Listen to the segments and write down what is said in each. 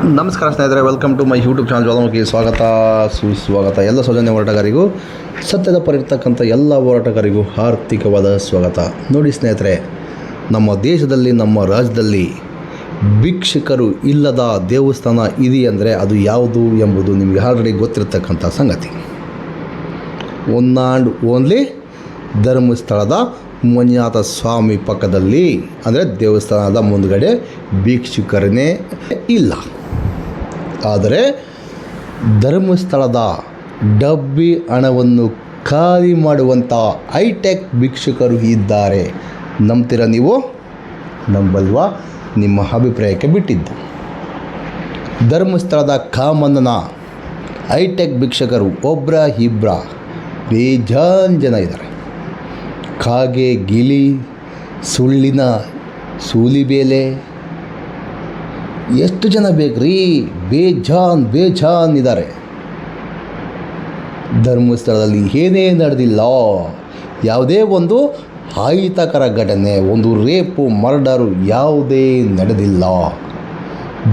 ನಮಸ್ಕಾರ ಸ್ನೇಹಿತರೆ, welcome to my YouTube channel Jwalamukhi. ಸ್ವಾಗತ ಸುಸ್ವಾಗತ. ಎಲ್ಲ ಸೌಜನ್ಯ ಹೋರಾಟಗಾರಿಗೂ, ಸತ್ಯದ ಪರಿರ್ತಕ್ಕಂಥ ಎಲ್ಲ ಹೋರಾಟಗಾರಿಗೂ ಆರ್ಥಿಕವಾದ ಸ್ವಾಗತ. ನೋಡಿ ಸ್ನೇಹಿತರೆ, ನಮ್ಮ ದೇಶದಲ್ಲಿ, ನಮ್ಮ ರಾಜ್ಯದಲ್ಲಿ ಭಿಕ್ಷುಕರು ಇಲ್ಲದ ದೇವಸ್ಥಾನ ಇದೆಯಂದರೆ ಅದು ಯಾವುದು ಎಂಬುದು ನಿಮಗೆ ಆಲ್ರೆಡಿ ಗೊತ್ತಿರತಕ್ಕಂಥ ಸಂಗತಿ. ಒನ್ ಆ್ಯಂಡ್ ಓನ್ಲಿ ಧರ್ಮಸ್ಥಳದ ಮಂಜುನಾಥ ಸ್ವಾಮಿ ಪಕ್ಕದಲ್ಲಿ, ಅಂದರೆ ದೇವಸ್ಥಾನದ ಮುಂದುಗಡೆ ಭಿಕ್ಷುಕರೇ ಇಲ್ಲ. ಆದರೆ ಧರ್ಮಸ್ಥಳದ ಡಬ್ಬಿ ಹಣವನ್ನು ಖಾಲಿ ಮಾಡುವಂಥ ಹೈಟೆಕ್ ಭಿಕ್ಷುಕರು ಇದ್ದಾರೆ. ನಂಬ್ತೀರಾ ನೀವು? ನಂಬಲ್ವಾ? ನಿಮ್ಮ ಅಭಿಪ್ರಾಯಕ್ಕೆ ಬಿಟ್ಟಿದ್ದು. ಧರ್ಮಸ್ಥಳದ ಕಾಮಣ್ಣನ ಹೈಟೆಕ್ ಭಿಕ್ಷುಕರು ಒಬ್ಬರ ಇಬ್ಬರ ಬೇಜಾನ್ ಜನ ಇದ್ದಾರೆ. ಕಾಗೆ, ಗಿಳಿ, ಸುಳ್ಳಿನ ಸೂಲಿಬೇಲೆ, ಎಷ್ಟು ಜನ ಬೇಕ್ರಿ? ಬೇಜಾನ್ ಇದ್ದಾರೆ. ಧರ್ಮಸ್ಥಳದಲ್ಲಿ ಏನೇ ನಡೆದಿಲ್ಲ, ಯಾವುದೇ ಒಂದು ಅಹಿತಕರ ಘಟನೆ, ಒಂದು ರೇಪು, ಮರ್ಡರು ಯಾವುದೇ ನಡೆದಿಲ್ಲ.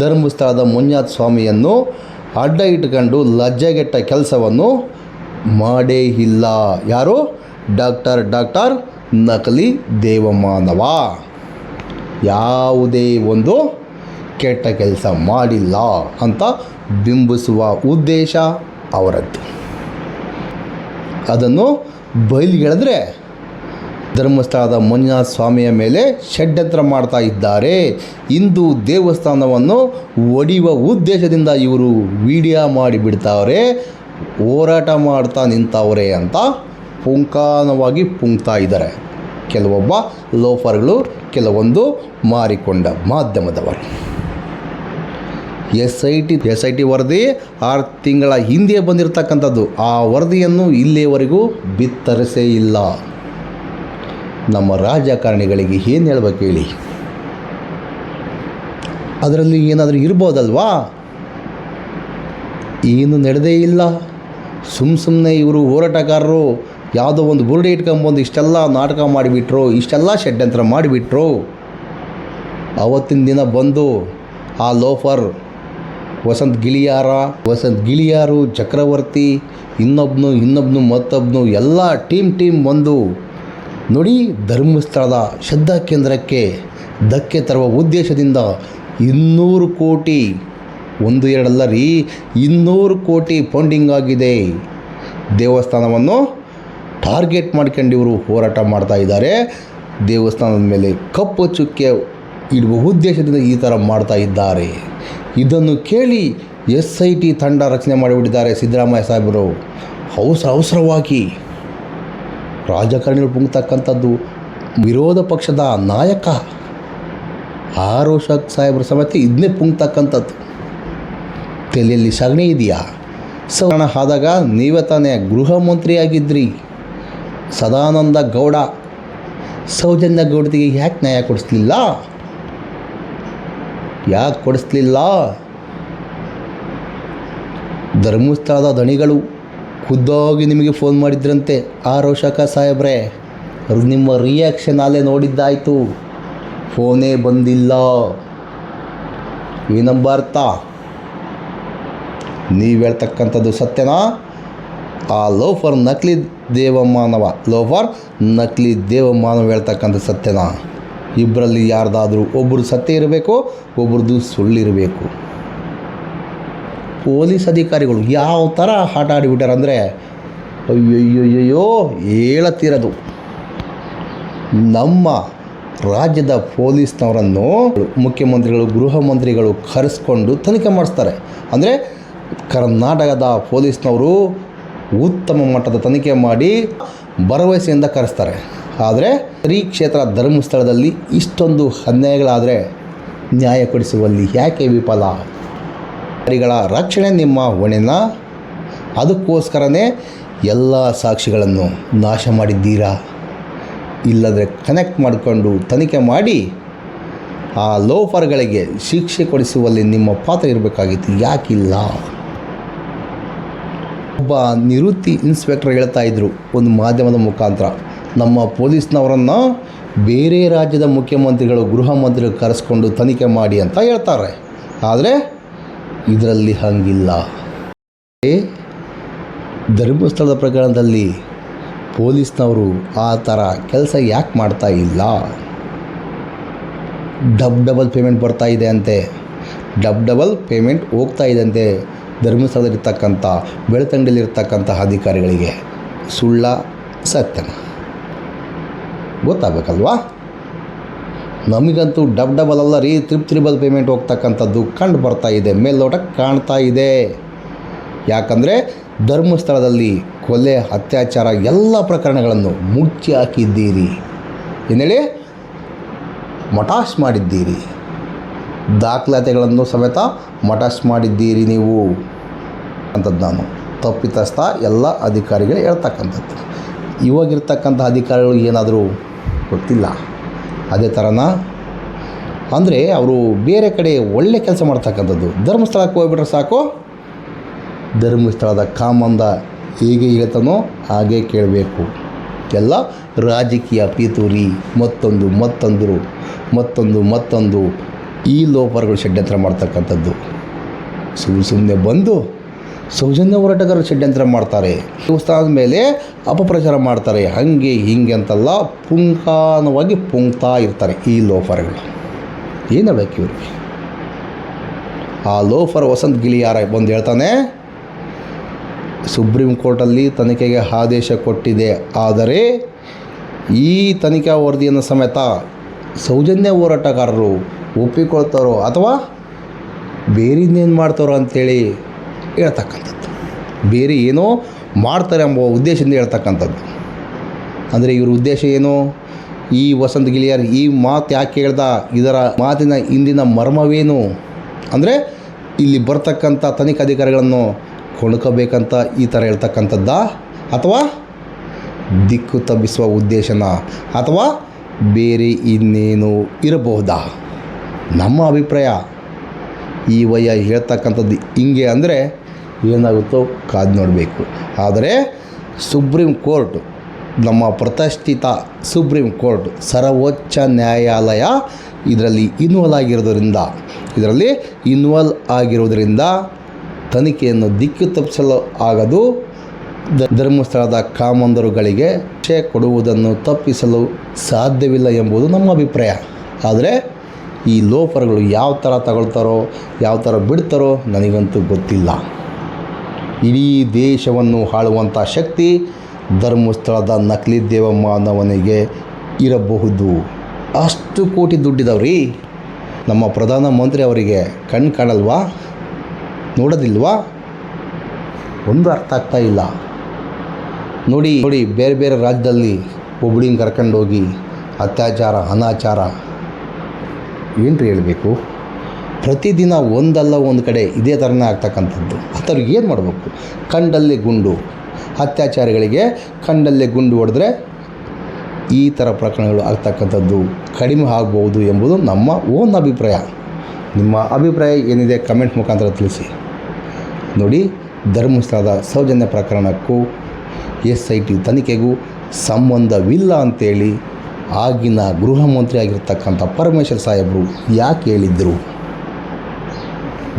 ಧರ್ಮಸ್ಥಳದ ಮಂಜುನಾಥ ಸ್ವಾಮಿಯನ್ನು ಅಡ್ಡ ಇಟ್ಕೊಂಡು ಲಜ್ಜೆಗೆಟ್ಟ ಕೆಲಸವನ್ನು ಮಾಡೇ ಇಲ್ಲ. ಯಾರು? ಡಾಕ್ಟರ್ ನಕಲಿ ದೇವಮಾನವ ಯಾವುದೇ ಒಂದು ಕೆಟ್ಟ ಕೆಲಸ ಮಾಡಿಲ್ಲ ಅಂತ ಬಿಂಬಿಸುವ ಉದ್ದೇಶ ಅವರದ್ದು. ಅದನ್ನು ಬಯಲಿಗೆಳೆದ್ರೆ ಧರ್ಮಸ್ಥಳದ ಮಂಜುನಾಥ ಸ್ವಾಮಿಯ ಮೇಲೆ ಷಡ್ಯಂತ್ರ ಮಾಡ್ತಾ ಇದ್ದಾರೆ. ಇಂದು ದೇವಸ್ಥಾನವನ್ನು ಒಡೆಯುವ ಉದ್ದೇಶದಿಂದ ಇವರು ವಿಡಿಯೋ ಮಾಡಿಬಿಡ್ತಾವ್ರೆ, ಹೋರಾಟ ಮಾಡ್ತಾ ನಿಂತವ್ರೆ ಅಂತ ಪುಂಖಾನವಾಗಿ ಪುಂಕ್ತಾ ಇದ್ದಾರೆ ಕೆಲವೊಬ್ಬ ಲೋಫರ್ಗಳು, ಕೆಲವೊಂದು ಮಾರಿಕೊಂಡ ಮಾಧ್ಯಮದವರು. ಎಸ್ ಐ ಟಿ ವರದಿ 6 ತಿಂಗಳ ಹಿಂದೆ ಬಂದಿರತಕ್ಕಂಥದ್ದು. ಆ ವರದಿಯನ್ನು ಇಲ್ಲಿಯವರೆಗೂ ಬಿತ್ತರಿಸೇ ಇಲ್ಲ. ನಮ್ಮ ರಾಜಕಾರಣಿಗಳಿಗೆ ಏನು ಹೇಳ್ಬೇಕು ಹೇಳಿ? ಅದರಲ್ಲಿ ಏನಾದರೂ ಇರ್ಬೋದಲ್ವಾ? ಏನು ನಡೆದೇ ಇಲ್ಲ. ಸುಮ್ಮನೆ ಇವರು ಹೋರಾಟಗಾರರು ಯಾವುದೋ ಒಂದು ಬುರುಡೆ ಇಟ್ಕೊಂಬಂದು ಇಷ್ಟೆಲ್ಲ ನಾಟಕ ಮಾಡಿಬಿಟ್ರು, ಇಷ್ಟೆಲ್ಲ ಷಡ್ಯಂತ್ರ ಮಾಡಿಬಿಟ್ರು. ಅವತ್ತಿನ ದಿನ ಬಂದು ಆ ಲೋಫರ್ ವಸಂತ್ ಗಿಳಿಯಾರು, ಚಕ್ರವರ್ತಿ, ಇನ್ನೊಬ್ಬನು ಮತ್ತೊಬ್ಬನು ಎಲ್ಲ ಟೀಮ್ ಬಂದು ನೋಡಿ, ಧರ್ಮಸ್ಥಳದ ಶ್ರದ್ಧಾ ಕೇಂದ್ರಕ್ಕೆ ಧಕ್ಕೆ ತರುವ ಉದ್ದೇಶದಿಂದ 200 ಕೋಟಿ, 1-2 ಅಲ್ಲ ರೀ, 200 ಕೋಟಿ ಫಂಡಿಂಗ್ ಆಗಿದೆ. ದೇವಸ್ಥಾನವನ್ನು ಟಾರ್ಗೆಟ್ ಮಾಡ್ಕೊಂಡು ಇವರು ಹೋರಾಟ ಮಾಡ್ತಾ ಇದ್ದಾರೆ. ದೇವಸ್ಥಾನದ ಮೇಲೆ ಕಪ್ಪು ಚುಕ್ಕೆ ಇಡುವ ಉದ್ದೇಶದಿಂದ ಈ ಥರ ಮಾಡ್ತಾ ಇದ್ದಾರೆ. ಇದನ್ನು ಕೇಳಿ SIT ತಂಡ ರಚನೆ ಮಾಡಿಬಿಟ್ಟಿದ್ದಾರೆ ಸಿದ್ದರಾಮಯ್ಯ ಸಾಹೇಬರು. ಅವಸರವಾಗಿ ರಾಜಕಾರಣಿಗಳು ಪುಂಕ್ತಕ್ಕಂಥದ್ದು. ವಿರೋಧ ಪಕ್ಷದ ನಾಯಕ ಆರೋಷಕ್ ಸಾಹೇಬ್ರ ಸಮೇತ ಇದನ್ನೇ ಪುಂಕ್ತಕ್ಕಂಥದ್ದು. ತಲೆಯಲ್ಲಿ ಸಗಣಿ ಇದೆಯಾ? ಸವರ್ಣ ಆದಾಗ ನೀವೇ ತಾನೇ ಗೃಹ ಮಂತ್ರಿಯಾಗಿದ್ರಿ. ಸದಾನಂದ ಗೌಡ, ಸೌಜನ್ಯ ಗೌಡತಿಗೆ ಯಾಕೆ ನ್ಯಾಯ ಕೊಡಿಸ್ಲಿಲ್ಲ? ಧರ್ಮಸ್ಥಳದ ದಣಿಗಳು ಖುದ್ದಾಗಿ ನಿಮಗೆ ಫೋನ್ ಮಾಡಿದ್ರಂತೆ. ಆರೋಷಕ ಸಾಹೇಬ್ರೆ, ನಿಮ್ಮ ರಿಯಾಕ್ಷನ್ ಅಲ್ಲೇ ನೋಡಿದ್ದಾಯಿತು. ಫೋನೇ ಬಂದಿಲ್ಲ. ಏನಂಬ ಅರ್ಥ? ನೀವು ಹೇಳ್ತಕ್ಕಂಥದ್ದು ಸತ್ಯನಾ? ಆ ಲೋಫರ್ ನಕಲಿ ದೇವಮಾನವ ಹೇಳ್ತಕ್ಕಂಥ ಸತ್ಯನಾ? ಇಬ್ಬರಲ್ಲಿ ಯಾರ್ದಾದ್ರೂ ಒಬ್ಬರು ಸತ್ಯ ಇರಬೇಕು, ಒಬ್ರದ್ದು ಸುಳ್ಳಿರಬೇಕು. ಪೊಲೀಸ್ ಅಧಿಕಾರಿಗಳು ಯಾವ ಥರ ಆಟ ಆಡಿಬಿಟ್ಟಾರೆ ಅಂದರೆ ಅಯ್ಯಯ್ಯೋ ಹೇಳತ್ತಿರೋದು. ನಮ್ಮ ರಾಜ್ಯದ ಪೊಲೀಸ್ನವರನ್ನು ಮುಖ್ಯಮಂತ್ರಿಗಳು, ಗೃಹ ಮಂತ್ರಿಗಳು ಕರೆಸ್ಕೊಂಡು ತನಿಖೆ ಮಾಡಿಸ್ತಾರೆ. ಅಂದರೆ ಕರ್ನಾಟಕದ ಪೊಲೀಸ್ನವರು ಉತ್ತಮ ಮಟ್ಟದ ತನಿಖೆ ಮಾಡಿ ಭರವಸೆಯಿಂದ ಕರೆಸ್ತಾರೆ. ಆದರೆ ಶ್ರೀ ಕ್ಷೇತ್ರ ಧರ್ಮಸ್ಥಳದಲ್ಲಿ ಇಷ್ಟೊಂದು ಅನ್ಯಾಯಗಳಾದರೆ ನ್ಯಾಯ ಕೊಡಿಸುವಲ್ಲಿ ಯಾಕೆ ವಿಫಲ? ಗಳ ರಕ್ಷಣೆ ನಿಮ್ಮ ಹೊಣೆನ? ಅದಕ್ಕೋಸ್ಕರನೇ ಎಲ್ಲ ಸಾಕ್ಷಿಗಳನ್ನು ನಾಶ ಮಾಡಿದ್ದೀರಾ. ಇಲ್ಲದ್ರೆ ಕನೆಕ್ಟ್ ಮಾಡಿಕೊಂಡು ತನಿಖೆ ಮಾಡಿ ಆ ಲೋಫರ್ಗಳಿಗೆ ಶಿಕ್ಷೆ ಕೊಡಿಸುವಲ್ಲಿ ನಿಮ್ಮ ಪಾತ್ರ ಇರಬೇಕಾಗಿತ್ತು. ಯಾಕಿಲ್ಲ? ಒಬ್ಬ ನಿವೃತ್ತಿ ಇನ್ಸ್ಪೆಕ್ಟರ್ ಹೇಳ್ತಾ ಇದ್ದರು ಒಂದು ಮಾಧ್ಯಮದ ಮುಖಾಂತರ, ನಮ್ಮ ಪೊಲೀಸ್ನವರನ್ನು ಬೇರೆ ರಾಜ್ಯದ ಮುಖ್ಯಮಂತ್ರಿಗಳು, ಗೃಹ ಮಂತ್ರಿಗಳು ಕರೆಸ್ಕೊಂಡು ತನಿಖೆ ಮಾಡಿ ಅಂತ ಹೇಳ್ತಾರೆ. ಆದರೆ ಇದರಲ್ಲಿ ಹಂಗಿಲ್ಲ. ಧರ್ಮಸ್ಥಳದ ಪ್ರಕರಣದಲ್ಲಿ ಪೊಲೀಸ್ನವರು ಆ ಥರ ಕೆಲಸ ಯಾಕೆ ಮಾಡ್ತಾ ಇಲ್ಲ? ಡಬಲ್ ಪೇಮೆಂಟ್ ಬರ್ತಾ ಇದೆ ಅಂತೆ, ಡಬಲ್ ಪೇಮೆಂಟ್ ಹೋಗ್ತಾ ಇದೆ ಅಂತೆ ಧರ್ಮಸ್ಥಳದಲ್ಲಿರ್ತಕ್ಕಂಥ ಬೆಳ್ತಂಗಡಿಯಲ್ಲಿರ್ತಕ್ಕಂಥ ಅಧಿಕಾರಿಗಳಿಗೆ. ಸುಳ್ಳ ಸತ್ಯನ ಗೊತ್ತಾಗಬೇಕಲ್ವಾ? ನಮಗಂತೂ ಡಬಲ್ ಅಲ್ಲ ರೀ, ತ್ರಿಬಲ್ ಪೇಮೆಂಟ್ ಹೋಗ್ತಕ್ಕಂಥದ್ದು ಕಂಡು ಬರ್ತಾ ಇದೆ, ಮೇಲ್ನೋಟಕ್ಕೆ ಕಾಣ್ತಾ ಇದೆ. ಯಾಕಂದರೆ ಧರ್ಮಸ್ಥಳದಲ್ಲಿ ಕೊಲೆ, ಅತ್ಯಾಚಾರ ಎಲ್ಲ ಪ್ರಕರಣಗಳನ್ನು ಮುಚ್ಚಿ ಹಾಕಿದ್ದೀರಿ, ಏನೇಳಿ ಮಟಾಶ್ ಮಾಡಿದ್ದೀರಿ, ದಾಖಲಾತಿಗಳನ್ನು ಸಮೇತ ಮಟಾಶ್ ಮಾಡಿದ್ದೀರಿ ನೀವು ಅಂಥದ್ದು ನಾನು ತಪ್ಪಿತಸ್ಥ ಎಲ್ಲ ಅಧಿಕಾರಿಗಳು ಹೇಳ್ತಕ್ಕಂಥದ್ದು. ಇವಾಗಿರ್ತಕ್ಕಂಥ ಅಧಿಕಾರಿಗಳು ಏನಾದರೂ ಗೊತ್ತಿಲ್ಲ, ಅದೇ ಥರನ ಅಂದರೆ ಅವರು ಬೇರೆ ಕಡೆ ಒಳ್ಳೆ ಕೆಲಸ ಮಾಡ್ತಕ್ಕಂಥದ್ದು. ಧರ್ಮಸ್ಥಳಕ್ಕೆ ಹೋಗ್ಬಿಟ್ರೆ ಸಾಕು, ಧರ್ಮಸ್ಥಳದ ಕಾಮಂದ ಹೇಗೆ ಹೇಳ್ತಾನೋ ಹಾಗೆ ಕೇಳಬೇಕು. ಎಲ್ಲ ರಾಜಕೀಯ ಪಿತೂರಿ, ಮತ್ತೊಂದು ಈ ಲೋಪರ್ಗಳು ಷಡ್ಯಂತ್ರ ಮಾಡ್ತಕ್ಕಂಥದ್ದು. ಸುಮ್ಮನೆ ಬಂದು ಸೌಜನ್ಯ ಹೋರಾಟಗಾರರು ಷಡ್ಯಂತ್ರ ಮಾಡ್ತಾರೆ, ದೇವಸ್ಥಾನದ ಮೇಲೆ ಅಪಪ್ರಚಾರ ಮಾಡ್ತಾರೆ, ಹಾಗೆ ಹೀಗೆ ಅಂತೆಲ್ಲ ಪುಂಖಾನವಾಗಿ ಪುಂಕ್ತಾ ಇರ್ತಾರೆ ಈ ಲೋಫರ್ಗಳು. ಏನು ಹೇಳಬೇಕು ಇವ್ರಿಗೆ? ಆ ಲೋಫರ್ ವಸಂತ್ ಗಿಳಿಯಾರ ಬಂದು ಹೇಳ್ತಾನೆ, ಸುಪ್ರೀಂ ಕೋರ್ಟಲ್ಲಿ ತನಿಖೆಗೆ ಆದೇಶ ಕೊಟ್ಟಿದೆ, ಆದರೆ ಈ ತನಿಖಾ ವರದಿಯನ್ನು ಸಮೇತ ಸೌಜನ್ಯ ಹೋರಾಟಗಾರರು ಒಪ್ಪಿಕೊಳ್ತಾರೋ ಅಥವಾ ಬೇರೆ ಇನ್ನೇನು ಮಾಡ್ತಾರೋ ಅಂಥೇಳಿ ಹೇಳ್ತಕ್ಕಂಥದ್ದು, ಬೇರೆ ಏನೋ ಮಾಡ್ತಾರೆ ಎಂಬ ಉದ್ದೇಶದಿಂದ ಹೇಳ್ತಕ್ಕಂಥದ್ದು. ಅಂದರೆ ಇವ್ರ ಉದ್ದೇಶ ಏನು? ಈ ವಸಂತ್ ಗಿಳಿಯಾರ್ ಈ ಮಾತು ಯಾಕೆ ಹೇಳ್ದ, ಇದರ ಮಾತಿನ ಹಿಂದಿನ ಮರ್ಮವೇನು ಅಂದರೆ ಇಲ್ಲಿ ಬರ್ತಕ್ಕಂಥ ತನಿಖಾಧಿಕಾರಿಗಳನ್ನು ಕೊಂಡ್ಕೋಬೇಕಂತ ಈ ಥರ ಹೇಳ್ತಕ್ಕಂಥದ್ದಾ, ಅಥವಾ ದಿಕ್ಕು ತಪ್ಪಿಸುವ ಉದ್ದೇಶನ, ಅಥವಾ ಬೇರೆ ಇನ್ನೇನು ಇರಬಹುದಾ? ನಮ್ಮ ಅಭಿಪ್ರಾಯ ಈ ವಯ್ಯ ಹೇಳ್ತಕ್ಕಂಥದ್ದು ಹಿಂಗೆ ಅಂದರೆ ಏನಾಗುತ್ತೋ ಕಾದು ನೋಡಬೇಕು. ಆದರೆ ಸುಪ್ರೀಂ ಕೋರ್ಟ್, ನಮ್ಮ ಪ್ರತಿಷ್ಠಿತ ಸುಪ್ರೀಂ ಕೋರ್ಟ್, ಸರ್ವೋಚ್ಚ ನ್ಯಾಯಾಲಯ ಇದರಲ್ಲಿ ಇನ್ವಾಲ್ವ್ ಆಗಿರೋದರಿಂದ ತನಿಖೆಯನ್ನು ದಿಕ್ಕು ತಪ್ಪಿಸಲು ಆಗದು. ಧರ್ಮಸ್ಥಳದ ಕಾಮಂದರುಗಳಿಗೆ ಶಿಕ್ಷೆ ಕೊಡುವುದನ್ನು ತಪ್ಪಿಸಲು ಸಾಧ್ಯವಿಲ್ಲ ಎಂಬುದು ನಮ್ಮ ಅಭಿಪ್ರಾಯ. ಆದರೆ ಈ ಲೋಫರ್ಗಳು ಯಾವ ಥರ ತಗೊಳ್ತಾರೋ, ಯಾವ ಥರ ಬಿಡ್ತಾರೋ ನನಗಂತೂ ಗೊತ್ತಿಲ್ಲ. ಇಡೀ ದೇಶವನ್ನು ಆಳುವಂಥ ಶಕ್ತಿ ಧರ್ಮಸ್ಥಳದ ನಕಲಿ ದೇವಮಾನವನಿಗೆ ಇರಬಹುದು. ಅಷ್ಟು ಕೋಟಿ ದುಡ್ಡಿದವ್ರಿ ನಮ್ಮ ಪ್ರಧಾನಮಂತ್ರಿ ಅವರಿಗೆ. ಕಣ್ಣು ಕಾಣಲ್ವಾ? ನೋಡೋದಿಲ್ವಾ? ಒಂದು ಅರ್ಥ ಆಗ್ತಾ ಇಲ್ಲ. ನೋಡಿ ಬೇರೆ ಬೇರೆ ರಾಜ್ಯದಲ್ಲಿ ಒಬ್ಬಳಿಂಗ್ ಕರ್ಕೊಂಡೋಗಿ ಅತ್ಯಾಚಾರ, ಅನಾಚಾರ ಏನ್ರಿ ಹೇಳಬೇಕು? ಪ್ರತಿದಿನ ಒಂದಲ್ಲ ಒಂದು ಕಡೆ ಇದೇ ಥರನೇ ಆಗ್ತಕ್ಕಂಥದ್ದು. ಅಂಥವ್ರಿಗೆ ಏನು ಮಾಡಬೇಕು? ಕಂಡಲ್ಲೇ ಗುಂಡು, ಅತ್ಯಾಚಾರಿಗಳಿಗೆ ಕಂಡಲ್ಲೇ ಗುಂಡು ಹೊಡೆದ್ರೆ ಈ ಥರ ಪ್ರಕರಣಗಳು ಆಗ್ತಕ್ಕಂಥದ್ದು ಕಡಿಮೆ ಆಗ್ಬೋದು ಎಂಬುದು ನಮ್ಮ ಓನ್ ಅಭಿಪ್ರಾಯ. ನಿಮ್ಮ ಅಭಿಪ್ರಾಯ ಏನಿದೆ ಕಮೆಂಟ್ ಮುಖಾಂತರ ತಿಳಿಸಿ. ನೋಡಿ, ಧರ್ಮಸ್ಥಳದ ಸೌಜನ್ಯ ಪ್ರಕರಣಕ್ಕೂ SIT ತನಿಖೆಗೂ ಸಂಬಂಧವಿಲ್ಲ ಅಂತೇಳಿ ಆಗಿನ ಗೃಹ ಮಂತ್ರಿ ಆಗಿರ್ತಕ್ಕಂಥ ಪರಮೇಶ್ವರ್ ಸಾಹೇಬರು ಯಾಕೆ ಹೇಳಿದ್ರು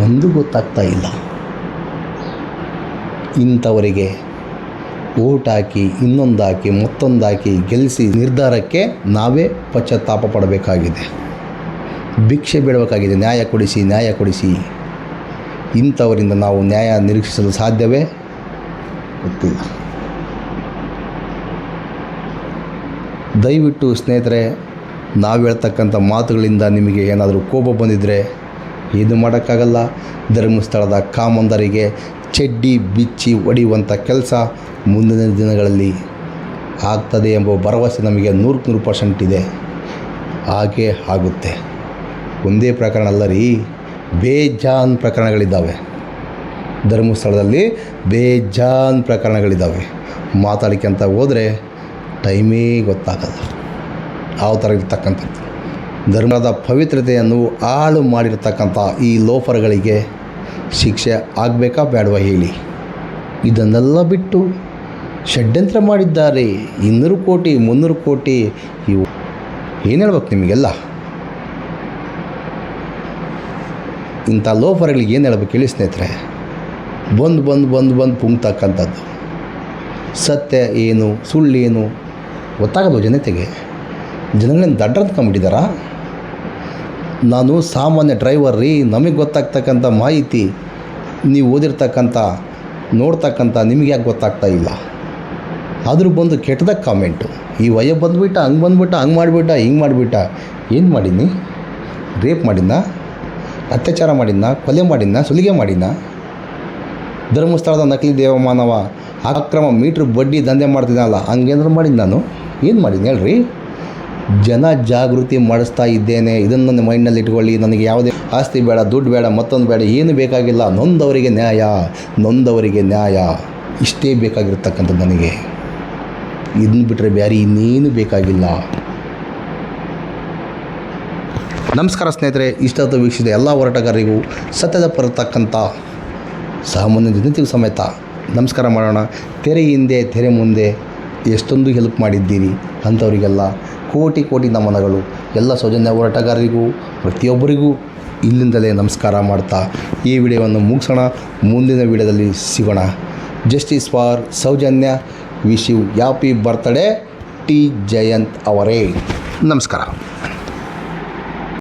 ಒಂದು ಗೊತ್ತಾಗ್ತಾ ಇಲ್ಲ. ಇಂಥವರಿಗೆ ಓಟ್ ಹಾಕಿ, ಇನ್ನೊಂದು ಹಾಕಿ, ಮತ್ತೊಂದು ಹಾಕಿ ಗೆಲ್ಲಿಸಿ ನಿರ್ಧಾರಕ್ಕೆ ನಾವೇ ಪಶ್ಚಾತ್ತಾಪ ಪಡಬೇಕಾಗಿದೆ, ಭಿಕ್ಷೆ ಬೇಡಬೇಕಾಗಿದೆ. ನ್ಯಾಯ ಕೊಡಿಸಿ. ಇಂಥವರಿಂದ ನಾವು ನ್ಯಾಯ ನಿರೀಕ್ಷಿಸಲು ಸಾಧ್ಯವೇ? ಗೊತ್ತಿಲ್ಲ. ದಯವಿಟ್ಟು ಸ್ನೇಹಿತರೆ, ನಾವು ಹೇಳ್ತಕ್ಕಂಥ ಮಾತುಗಳಿಂದ ನಿಮಗೆ ಏನಾದರೂ ಕೋಪ ಬಂದಿದ್ದರೆ ಏನು ಮಾಡೋಕ್ಕಾಗಲ್ಲ. ಧರ್ಮಸ್ಥಳದ ಕಾಮಂದರಿಗೆ ಚಡ್ಡಿ ಬಿಚ್ಚಿ ಹೊಡೆಯುವಂಥ ಕೆಲಸ ಮುಂದಿನ ದಿನಗಳಲ್ಲಿ ಆಗ್ತದೆ ಎಂಬ ಭರವಸೆ ನಮಗೆ 100% ಇದೆ. ಹಾಗೇ ಆಗುತ್ತೆ. ಒಂದೇ ಪ್ರಕರಣ ಅಲ್ಲ ರೀ, ಬೇಜಾನ್ ಪ್ರಕರಣಗಳಿದ್ದಾವೆ. ಧರ್ಮಸ್ಥಳದಲ್ಲಿ ಬೇಜಾನ್ ಪ್ರಕರಣಗಳಿದ್ದಾವೆ. ಮಾತಾಡ್ಕೊಂತ ಹೋದರೆ ಟೈಮೇ ಗೊತ್ತಾಗಲ್ಲ. ಯಾವ ಥರ ಇರ್ತಕ್ಕಂಥದ್ದು ಧರ್ಮದ ಪವಿತ್ರತೆಯನ್ನು ಹಾಳು ಮಾಡಿರ್ತಕ್ಕಂಥ ಈ ಲೋಫರ್ಗಳಿಗೆ ಶಿಕ್ಷೆ ಆಗಬೇಕಾ ಬೇಡವಾ ಹೇಳಿ? ಇದನ್ನೆಲ್ಲ ಬಿಟ್ಟು ಷಡ್ಯಂತ್ರ ಮಾಡಿದ್ದಾರೆ. 200 ಕೋಟಿ 300 ಕೋಟಿ ಇವು ಏನು ಹೇಳ್ಬೇಕು ನಿಮಗೆಲ್ಲ? ಇಂಥ ಲೋಫರ್ಗಳಿಗೆ ಏನು ಹೇಳ್ಬೇಕು ಹೇಳಿ ಸ್ನೇಹಿತರೆ. ಬಂದು ಪುಂಗ್ತಕ್ಕಂಥದ್ದು. ಸತ್ಯ ಏನು ಸುಳ್ಳೇನು ಗೊತ್ತಾಗೋದು ಜನತೆಗೆ. ಜನಗಳೇನು ದಡ್ಡ ಅಂದ್ಕೊಂಬಿಟ್ಟಿದ್ದಾರಾ? ನಾನು ಸಾಮಾನ್ಯ ಡ್ರೈವರ್ ರೀ, ನಮಗೆ ಗೊತ್ತಾಗ್ತಕ್ಕಂಥ ಮಾಹಿತಿ ನೀವು ಓದಿರ್ತಕ್ಕಂಥ ನೋಡ್ತಕ್ಕಂಥ ನಿಮಗೆ ಯಾಕೆ ಗೊತ್ತಾಗ್ತಾ ಇಲ್ಲ? ಆದರೂ ಬಂದು ಕೆಟ್ಟದಾಗ ಕಾಮೆಂಟು. ಈ ವಯ ಬಂದುಬಿಟ್ಟ, ಹಂಗೆ ಮಾಡಿಬಿಟ್ಟ, ಹಿಂಗೆ ಮಾಡಿಬಿಟ್ಟ. ಏನು ಮಾಡೀನಿ? ರೇಪ್ ಮಾಡಿದ್ನ, ಅತ್ಯಾಚಾರ ಮಾಡಿದ್ನ, ಕೊಲೆ ಮಾಡಿದ್ನ, ಸುಲಿಗೆ ಮಾಡಿದ್ನ, ಧರ್ಮಸ್ಥಳದ ನಕಲಿ ದೇವಮಾನವ ಅಕ್ರಮ ಮೀಟ್ರ್ ಬಡ್ಡಿ ದಂಧೆ ಮಾಡ್ತಿದ್ದಾನಲ್ಲ, ಹಂಗೇನಾದ್ರು ಮಾಡಿದ್ದು ನಾನು? ಏನು ಮಾಡಿದ್ದೀನಿ ಹೇಳ್ರಿ? ಜನ ಜಾಗೃತಿ ಮಾಡಿಸ್ತಾ ಇದ್ದೇನೆ. ಇದನ್ನು ನನ್ನ ಮೈಂಡ್ನಲ್ಲಿ ಇಟ್ಕೊಳ್ಳಿ. ನನಗೆ ಯಾವುದೇ ಆಸ್ತಿ ಬೇಡ, ದುಡ್ಡು ಬೇಡ, ಮತ್ತೊಂದು ಬೇಡ, ಏನು ಬೇಕಾಗಿಲ್ಲ. ನೊಂದವರಿಗೆ ನ್ಯಾಯ ಇಷ್ಟೇ ಬೇಕಾಗಿರ್ತಕ್ಕಂಥದ್ದು ನನಗೆ. ಇದನ್ನು ಬಿಟ್ಟರೆ ಬೇರೆ ಇನ್ನೇನು ಬೇಕಾಗಿಲ್ಲ. ನಮಸ್ಕಾರ ಸ್ನೇಹಿತರೆ. ಇಷ್ಟೊತ್ತು ವೀಕ್ಷಿಸಿದ ಎಲ್ಲ ಹೋರಾಟಗಾರರಿಗೂ ಸತ್ಯದ ಪರತಕ್ಕಂಥ ಸಾಮಾನ್ಯ ಜನತೆಗೂ ಸಮೇತ ನಮಸ್ಕಾರ ಮಾಡೋಣ. ತೆರೆ ಹಿಂದೆ ತೆರೆ ಮುಂದೆ ಎಷ್ಟೊಂದು ಹೆಲ್ಪ್ ಮಾಡಿದ್ದೀರಿ ಅಂಥವರಿಗೆಲ್ಲ ಕೋಟಿ ನಮನಗಳು. ಎಲ್ಲ ಸೌಜನ್ಯ ಹೋರಾಟಗಾರರಿಗೂ ಪ್ರತಿಯೊಬ್ಬರಿಗೂ ಇಲ್ಲಿಂದಲೇ ನಮಸ್ಕಾರ ಮಾಡ್ತಾ ಈ ವಿಡಿಯೋವನ್ನು ಮುಗಿಸೋಣ. ಮುಂದಿನ ವಿಡಿಯೋದಲ್ಲಿ ಸಿಗೋಣ. Justice for Soujanya. Wish you happy birthday T Jayanth ಅವರೇ. ನಮಸ್ಕಾರ.